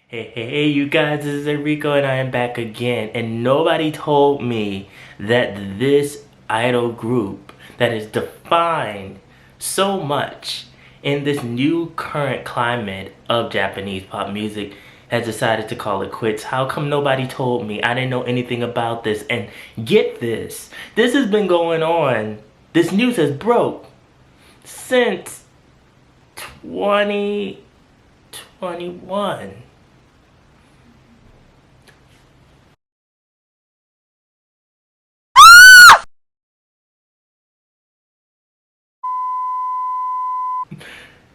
Hey, you guys, this is Erico and I am back again. And nobody told me that this idol group that is defined so much in this new current climate of Japanese pop music has decided to call it quits. How come nobody told me? I didn't know anything about this. And get this, this has been going on. This news has broke since 2021.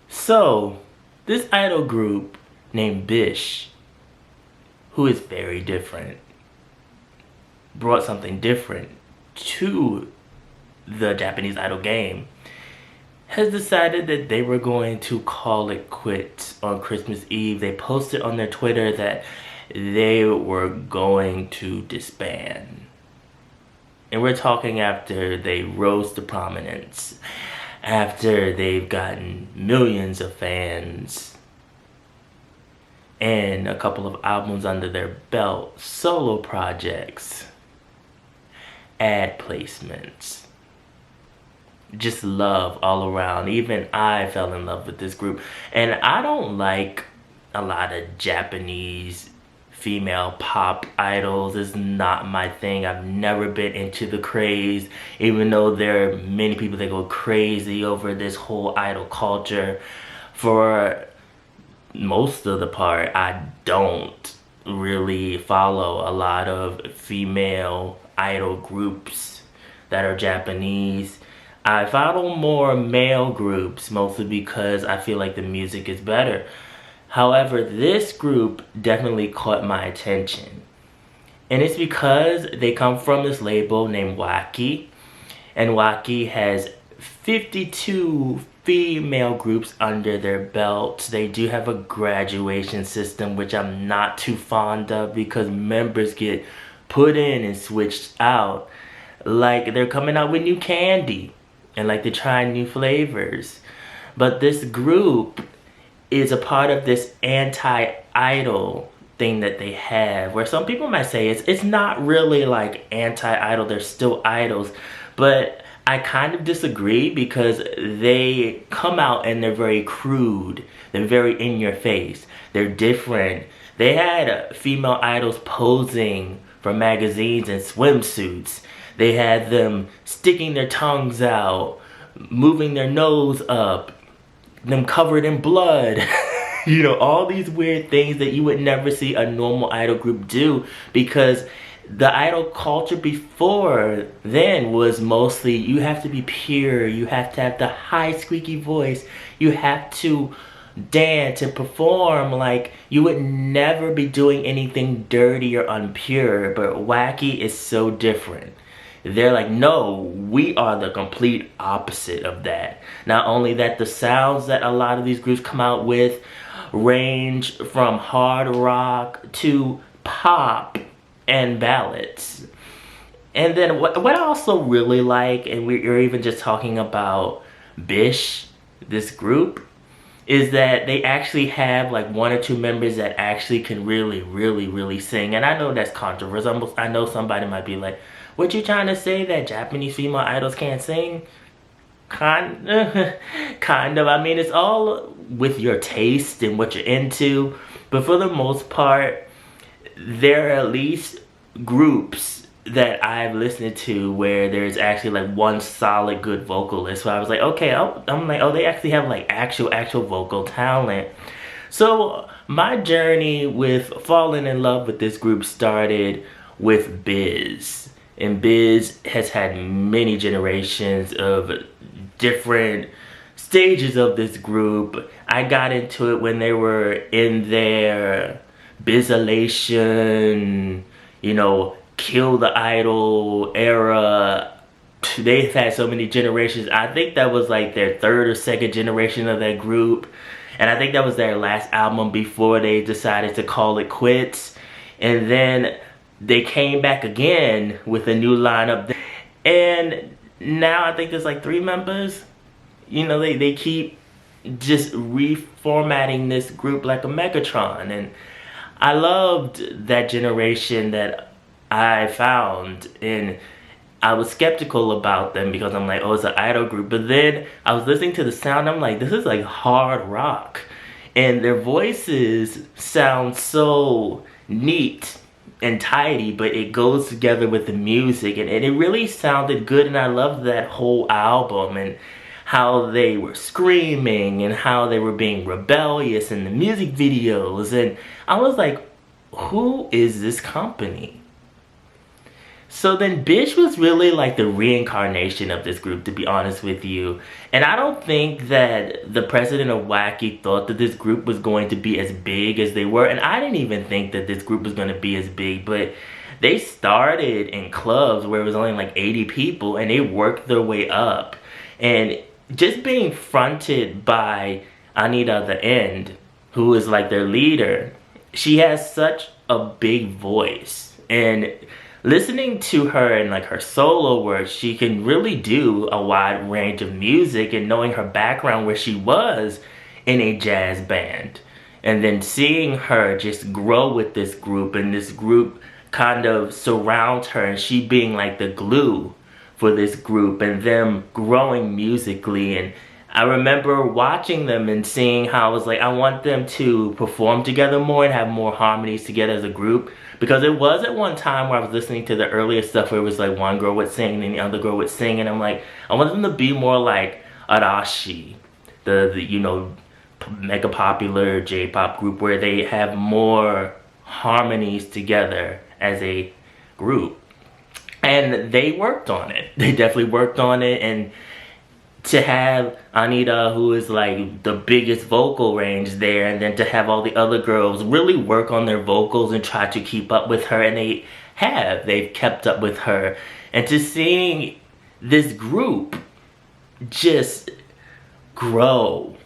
So, this idol group named BISH, who is very different, brought something different to the Japanese idol game, has decided that they were going to call it quits on Christmas Eve. They posted on their Twitter that they were going to disband. And we're talking after they rose to prominence, after they've gotten millions of fans and a couple of albums under their belt, solo projects, ad placements, just love all around. Even I fell in love with this group. And I don't like a lot of Japanese female pop idols. Is not my thing. I've never been into the craze, even though there are many people that go crazy over this whole idol culture. For most of the part, I don't really follow a lot of female idol groups that are Japanese. I follow more male groups, mostly because I feel like the music is better. However, this group definitely caught my attention. And it's because they come from this label named Wacky. And Wacky has 52 female groups under their belts. They do have a graduation system, which I'm not too fond of because members get put in and switched out. Like they're coming out with new candy and like they're trying new flavors. But this group is a part of this anti-idol thing that they have, where some people might say it's not really like anti-idol, they're still idols, but I kind of disagree because they come out and they're very crude, they're very in your face, they're different. They had female idols posing for magazines and swimsuits. They had them sticking their tongues out, moving their nose up, them covered in blood. You know, all these weird things that you would never see a normal idol group do, because the idol culture before then was mostly you have to be pure, you have to have the high squeaky voice, you have to dance and perform. Like you would never be doing anything dirty or unpure. But Wacky is so different. They're like, no, we are the complete opposite of that. Not only that, the sounds that a lot of these groups come out with range from hard rock to pop and ballads. And then what I also really like, and we're even just talking about BISH, this group, is that they actually have like one or two members that actually can really sing. And I know that's controversial. I know somebody might be like, what you trying to say, that Japanese female idols can't sing? Kind of. I mean, it's all with your taste and what you're into. But for the most part, there are at least groups that I've listened to where there's actually like one solid good vocalist. So I was like, okay, I'm like, oh, they actually have like actual vocal talent. So my journey with falling in love with this group started with Biz. And Biz has had many generations of different stages of this group. I got into it when they were in their Bizalation, you know, Kill the Idol era. They've had so many generations. I think that was like their third or second generation of that group. And I think that was their last album before they decided to call it quits. And then they came back again with a new lineup. And now I think there's like 3 members. You know, they keep just reformatting this group like a Megatron. And I loved that generation that I found, and I was skeptical about them because I'm like, oh, it's an idol group. But then I was listening to the sound, I'm like, this is like hard rock. And their voices sound so neat and tidy, but it goes together with the music, and it really sounded good. And I loved that whole album, and how they were screaming and how they were being rebellious in the music videos. And I was like, who is this company? So then BISH was really like the reincarnation of this group, to be honest with you. And I don't think that the president of Wacky thought that this group was going to be as big as they were. And I didn't even think that this group was going to be as big. But they started in clubs where it was only like 80 people, and they worked their way up. And just being fronted by Anita the End, who is like their leader, she has such a big voice. And listening to her and like her solo work, she can really do a wide range of music, and knowing her background where she was in a jazz band, and then seeing her just grow with this group, and this group kind of surrounds her, and she being like the glue for this group, and them growing musically. And I remember watching them and seeing how I was like, I want them to perform together more and have more harmonies together as a group. Because it was at one time where I was listening to the earlier stuff where it was like one girl would sing and the other girl would sing, and I'm like, I want them to be more like Arashi, the you know, mega popular J-pop group, where they have more harmonies together as a group. And they worked on it. They definitely worked on it. And to have Anita, who is like the biggest vocal range there, and then to have all the other girls really work on their vocals and try to keep up with her, and they've kept up with her. And to seeing this group just grow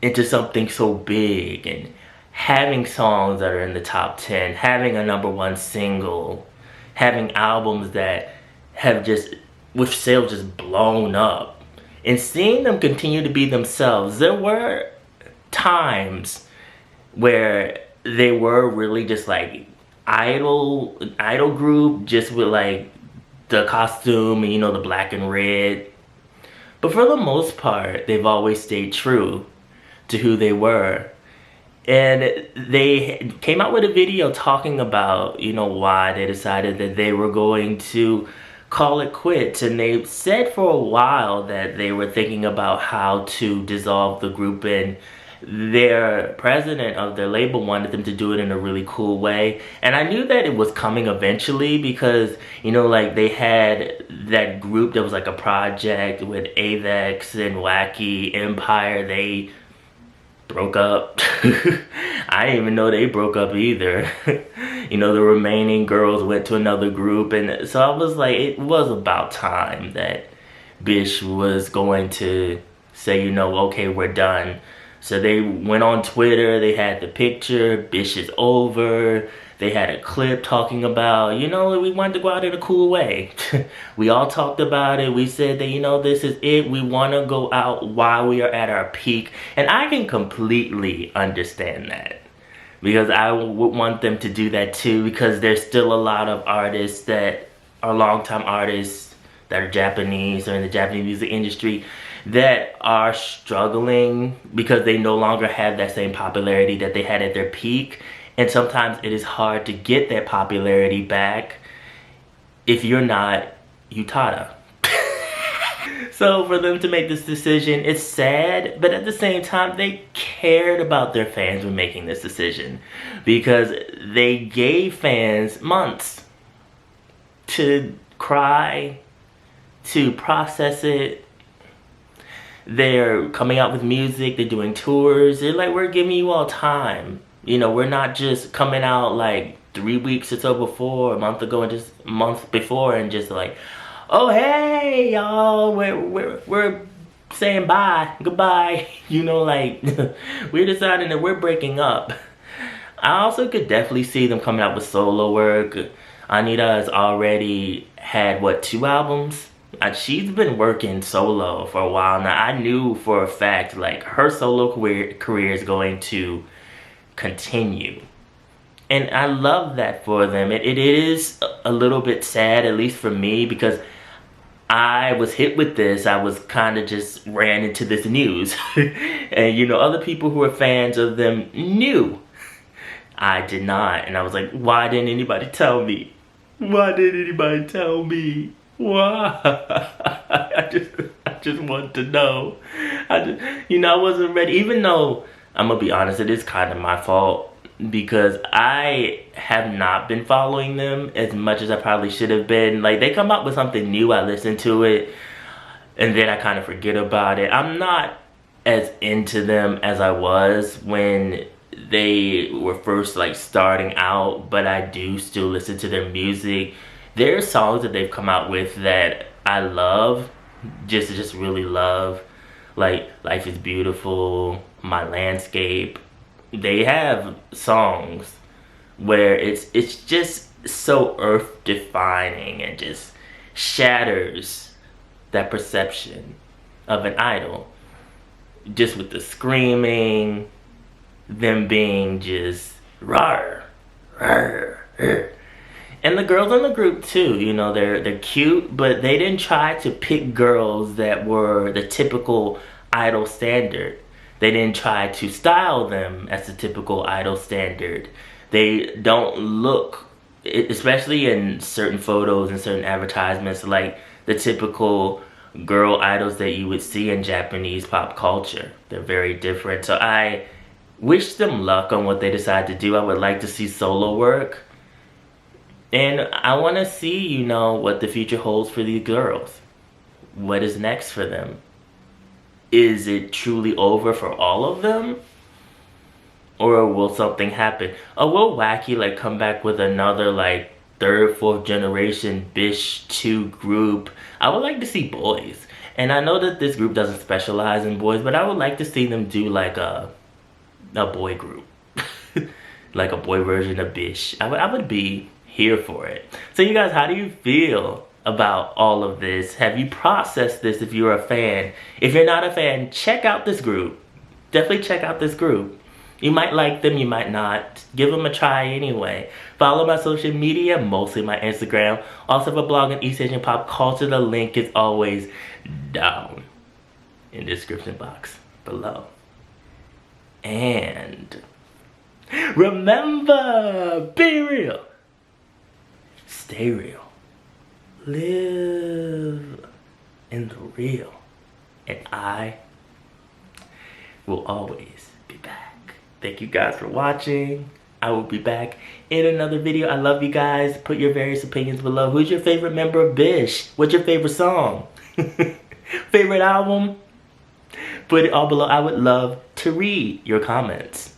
into something so big, and having songs that are in the top 10, having a #1 single, having albums that have just, with sales just blown up, and seeing them continue to be themselves. There were times where they were really just like idol group, just with like the costume and, you know, the black and red. But for the most part, they've always stayed true to who they were. And they came out with a video talking about, you know, why they decided that they were going to call it quits. And they said for a while that they were thinking about how to dissolve the group, and their president of their label wanted them to do it in a really cool way. And I knew that it was coming eventually, because, you know, like they had that group that was like a project with Avex and Wacky Empire. They broke up. I didn't even know they broke up either. You know, the remaining girls went to another group, and so I was like, it was about time that BISH was going to say, you know, okay, we're done. So they went on Twitter, they had the picture, BISH is over. They had a clip talking about, you know, we wanted to go out in a cool way. We all talked about it. We said that, you know, this is it. We want to go out while we are at our peak. And I can completely understand that, because I would want them to do that too, because there's still a lot of artists that are longtime artists that are Japanese or in the Japanese music industry that are struggling because they no longer have that same popularity that they had at their peak. And sometimes it is hard to get that popularity back if you're not Utada. So for them to make this decision, it's sad, but at the same time, they cared about their fans when making this decision, because they gave fans months to cry, to process it. They're coming out with music, they're doing tours. They're like, we're giving you all time. You know, we're not just coming out like 3 weeks or so before, a month ago, and just a month before, and just like, oh hey y'all, we're saying bye, goodbye. You know, like we're deciding that we're breaking up. I also could definitely see them coming out with solo work. Anita has already had, what, 2 albums? She's been working solo for a while now. I knew for a fact, like, her solo career is going to continue. And I love that for them. It is a little bit sad, at least for me, because I was hit with this. I was kind of just ran into this news. And, you know, other people who are fans of them knew. I did not. And I was like, why didn't anybody tell me? Why didn't anybody tell me? Why? I just want to know. I wasn't ready. Even though, I'm going to be honest, it is kind of my fault. Because I have not been following them as much as I probably should have been. Like, they come up with something new, I listen to it, and then I kind of forget about it. I'm not as into them as I was when they were first, like, starting out, but I do still listen to their music. There are songs that they've come out with that I love, just really love. Like, Life is Beautiful, My Landscape. They have songs where it's just so earth defining and just shatters that perception of an idol. Just with the screaming, them being just rawr, rawr, rawr. And the girls in the group too, you know, they're cute, but they didn't try to pick girls that were the typical idol standard. They didn't try to style them as the typical idol standard. They don't look, especially in certain photos and certain advertisements, like the typical girl idols that you would see in Japanese pop culture. They're very different. So I wish them luck on what they decide to do. I would like to see solo work. And I want to see, you know, what the future holds for these girls. What is next for them? Is it truly over for all of them? Or will something happen? Or will Wacky like come back with another like third, fourth generation BISH 2 group? I would like to see boys. And I know that this group doesn't specialize in boys, but I would like to see them do like a boy group. Like a boy version of BISH. I would be here for it. So you guys, how do you feel about all of this? Have you processed this if you're a fan? If you're not a fan, check out this group. Definitely check out this group. You might like them, you might not. Give them a try anyway. Follow my social media, mostly my Instagram. Also have a blog on East Asian pop culture. The link is always down in the description box below. And remember, be real, stay real. Live in the real, and I will always be back. Thank you guys for watching. I will be back in another video. I love you guys. Put your various opinions below. Who's your favorite member of BISH? What's your favorite song? Favorite album? Put it all below. I would love to read your comments.